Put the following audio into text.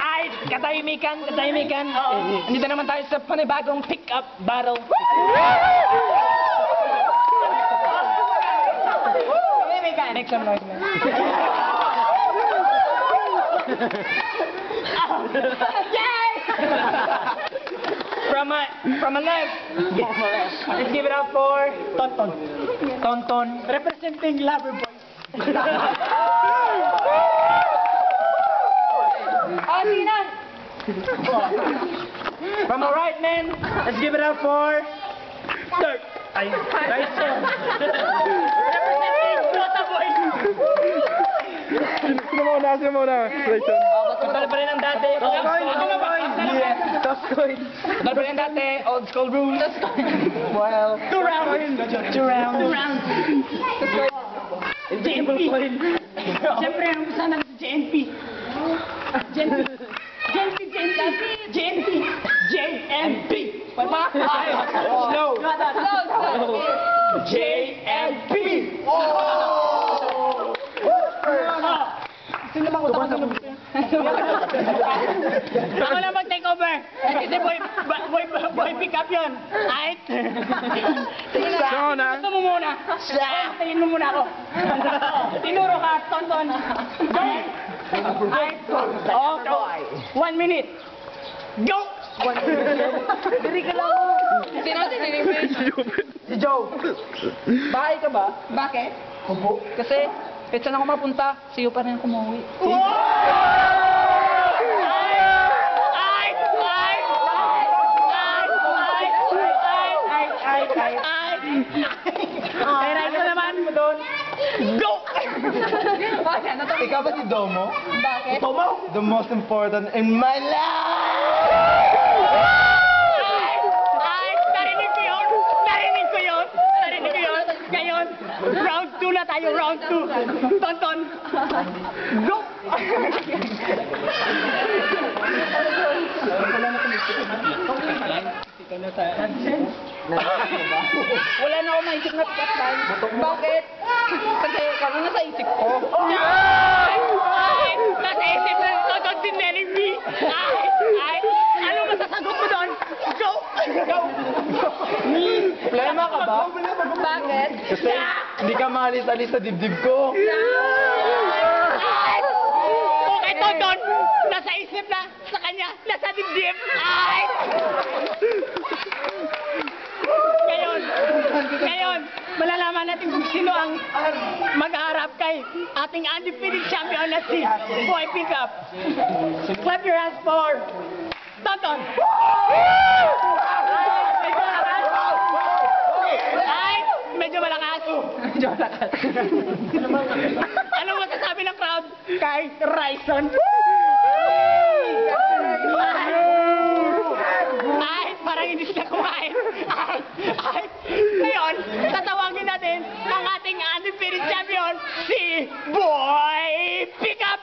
Ay, katahimikan. Andito naman tayo sa panibagong pick-up battle. Make some noise, man. Yay! From a left. Let's give it up for Tonton. Representing Loverboy. From a right, man. Let's give it up for Dirt. Representing Flota Boy. Sino muna? Rayson. Total pa rin ang dati. Total pa rin ang dati. Old school rules. Well, two rounds. JNP. Siyempre, ang gusto namin sa JNP. JNP. Slow. JNP. Sino naman gusto ko sa gusto? Ako na mag-take over. Kasi boy pick up yun. Ay. Gusto mo muna. Tingin mo muna ako. Tinuro ka, Tonton. Go! Ay. Oh, 1 minute. Go! 1 minute. Diri ka lang. Sino si Joe. Bahay ka ba? Bakit? Opo. Kasi kahit saan ako mapunta, sa'yo pa rin ako umuwi. Ay, Raizo naman mo doon. Go! Ikaw ba si Domo? Bakit? Domo? The most important in my life! Ay, narinig ko yun. Ngayon, round 2 na tayo, round 2. Tonton, go! Wala na ako maisip na pick-up line. Bakit? Kasi kami nasa isip ko. Ay! Nasa isip na Tonton sinelling me. Ay! Ano masasagot mo doon? Go! Problema ka ba? Bakit? Kasi hindi ka maalis-alis sa dibdib ko. Ay! Okay, Tonton! Nasa isip na sa kanya, nasa dibdib. Ay! Ngayon, malalaman natin kung sino ang mag-aharap kay ating undefeated champion na si Boy Pickup. Clap your hands for Tonton! Ay! Medyo malakas. Ano masasabi ng crowd kay Rayson? Ay! Parang hindi sila kumain. Ay! Ngayon, tatawagin natin ang ating undefeated champion, si Boy Pickup!